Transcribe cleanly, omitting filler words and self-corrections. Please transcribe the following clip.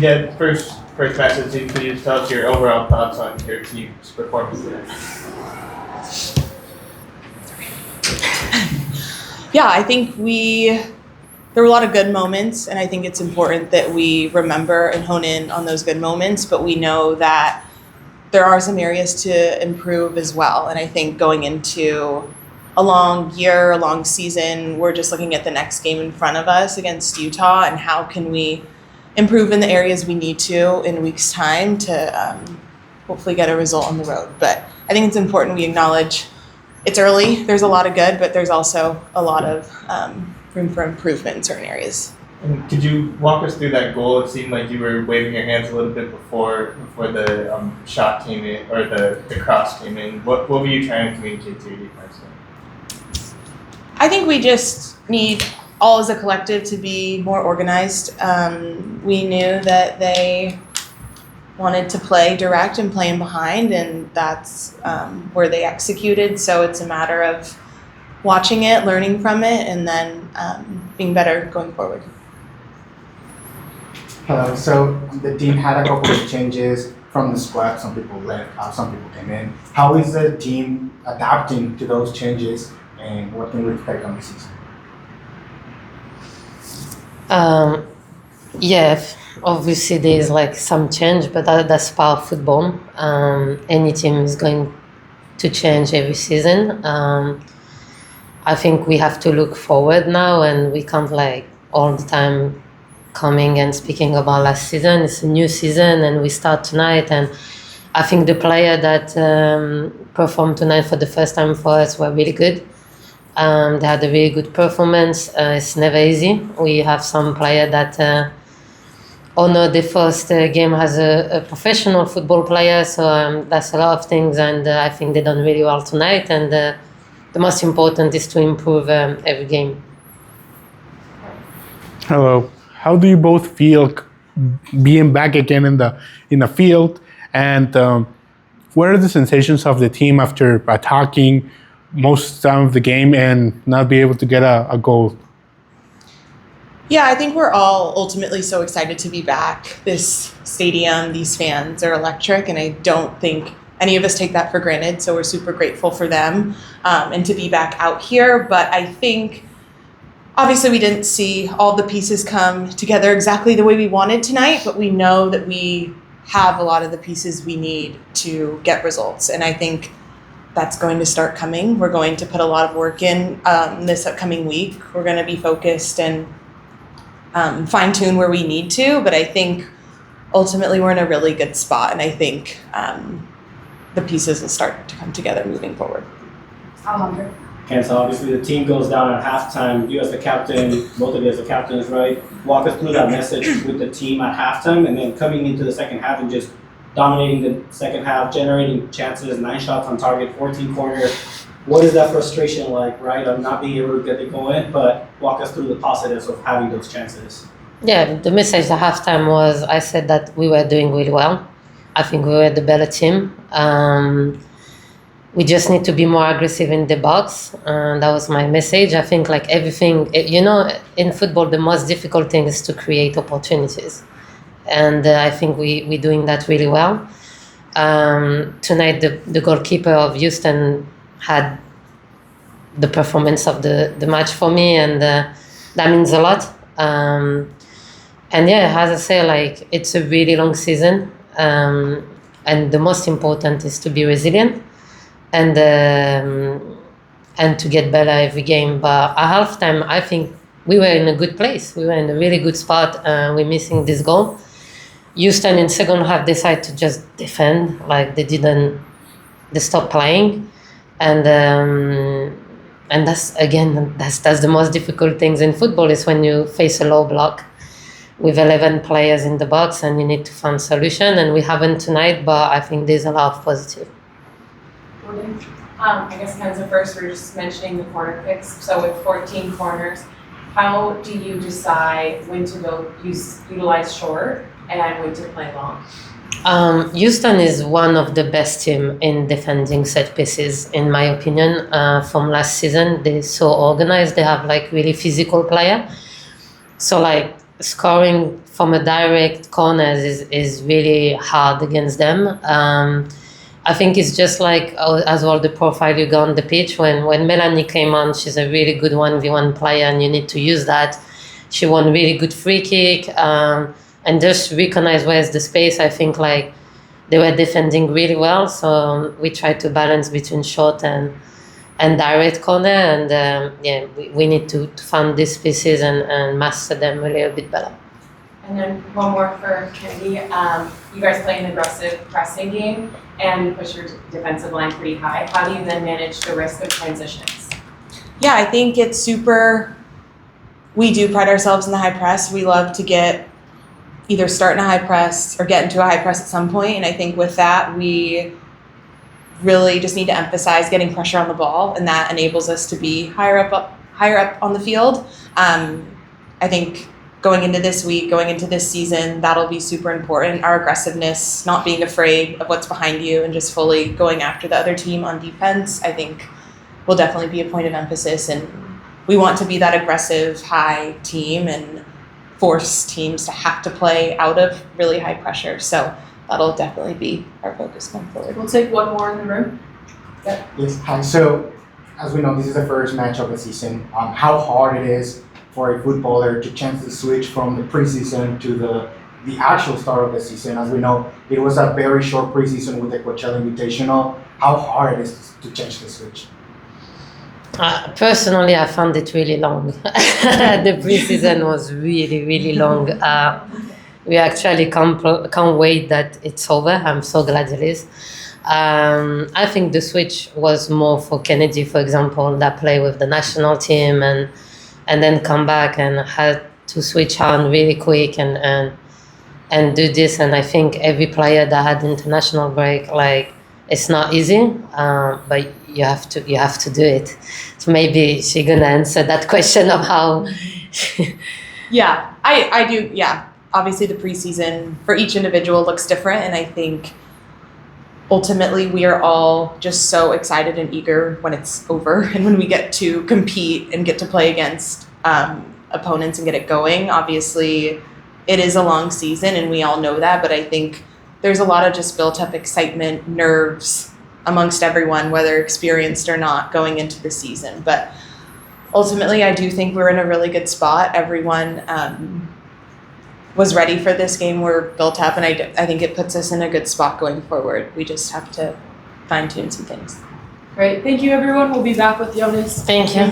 Yeah, first message, could you tell us your overall thoughts on your team's performance today? Yeah, I think there were a lot of good moments, and I think it's important that we remember and hone in on those good moments, but we know that there are some areas to improve as well. And I think going into a long year, a long season, we're just looking at the next game in front of us against Utah and how can we improve in the areas we need to in a week's time to hopefully get a result on the road. But I think it's important we acknowledge it's early, there's a lot of good, but there's also a lot of room for improvement in certain areas. And could you walk us through that goal? It seemed like you were waving your hands a little bit before the shot came in, or the cross came in. What were you trying to communicate to your defense? I think we just need all as a collective to be more organized. We knew that they wanted to play direct and play in behind, and that's where they executed. So it's a matter of watching it, learning from it, and then being better going forward. So the team had a couple of changes from the squad. Some people left, some people came in. How is the team adapting to those changes, and what can we expect on the season? Yeah, obviously there is like some change, but that's part of football. Any team is going to change every season. I think we have to look forward now, and we can't like all the time coming and speaking about last season. It's a new season, and we start tonight. And I think the player that performed tonight for the first time for us were really good. They had a really good performance. It's never easy. We have some player that honor the first game as a professional football player, so that's a lot of things, and I think they done really well tonight. And the most important is to improve every game. Hello. How do you both feel being back again in the field, and what are the sensations of the team after attacking most of the game and not be able to get a goal? Yeah, I think we're all ultimately so excited to be back. This stadium, these fans are electric, and I don't think any of us take that for granted. So we're super grateful for them and to be back out here. But I think obviously we didn't see all the pieces come together exactly the way we wanted tonight, but we know that we have a lot of the pieces we need to get results. And I think that's going to start coming. We're going to put a lot of work in this upcoming week. We're going to be focused and fine-tune where we need to, but I think ultimately we're in a really good spot, and I think the pieces will start to come together moving forward. Kenza, obviously the team goes down at halftime. You as the captain, both of you as the captains, right? Walk us through that message with the team at halftime, and then coming into the second half and just dominating the second half, generating chances, 9 shots on target, 14 corners. What is that frustration like, right, of not being able to get it going? But walk us through the positives of having those chances. Yeah, the message at halftime was, I said that we were doing really well. I think we were the better team. We just need to be more aggressive in the box. That was my message. I think like everything, in football, the most difficult thing is to create opportunities. And I think we're doing that really well. Tonight, the goalkeeper of Houston had the performance of the match for me, and that means a lot. And yeah, as I say, like it's a really long season, and the most important is to be resilient and to get better every game. But at halftime, I think we were in a good place. We were in a really good spot. We're missing this goal. Houston in second half decided to just defend, like they stopped playing. And that's the most difficult things in football, is when you face a low block with 11 players in the box and you need to find solution, and we haven't tonight, but I think there's a lot of positive. I guess Kenza, first we're just mentioning the corner kicks. So with 14 corners, how do you decide when to go utilize short and when to play long? Houston is one of the best team in defending set pieces, in my opinion. From last season, they're so organized. They have like really physical player. So like scoring from a direct corners is really hard against them. I think it's just like as well the profile you got on the pitch. When Melanie came on, she's a really good 1v1 player, and you need to use that. She won really good free kick, and just recognize where's the space. I think like they were defending really well, so we tried to balance between short and direct corner, and we need to find these pieces and master them a little bit better. And then one more for Kennedy. You guys play an aggressive pressing game and you push your defensive line pretty high. How do you then manage the risk of transitions? Yeah, I think it's we do pride ourselves in the high press. We love to either start in a high press or get into a high press at some point. And I think with that, we really just need to emphasize getting pressure on the ball, and that enables us to be higher up on the field. I think going into this week, going into this season, that'll be super important. Our aggressiveness, not being afraid of what's behind you and just fully going after the other team on defense, I think will definitely be a point of emphasis. And we want to be that aggressive, high team and force teams to have to play out of really high pressure. So that'll definitely be our focus going forward. We'll take one more in the room. Yes, hi. So, as we know, this is the first match of the season. How hard it is for a footballer to change the switch from the preseason to the actual start of the season. As we know, it was a very short preseason with the Coachella Invitational. How hard it is to change the switch? Personally, I found it really long. The preseason was really, really long. We actually can't wait that it's over. I'm so glad it is. I think the switch was more for Kennedy, for example, that play with the national team and then come back and had to switch on really quick and do this. And I think every player that had international break, like, it's not easy, but you have to do it. So maybe she's gonna answer that question of how. Yeah, I do. Yeah, obviously the preseason for each individual looks different, and I think ultimately we are all just so excited and eager when it's over and when we get to compete and get to play against opponents and get it going. Obviously, it is a long season, and we all know that, but I think there's a lot of just built up excitement, nerves amongst everyone, whether experienced or not, going into the season. But ultimately, I do think we're in a really good spot. Everyone was ready for this game. We're built up, and I think it puts us in a good spot going forward. We just have to fine tune some things. Great. Thank you, everyone. We'll be back with Jonas. Thank you.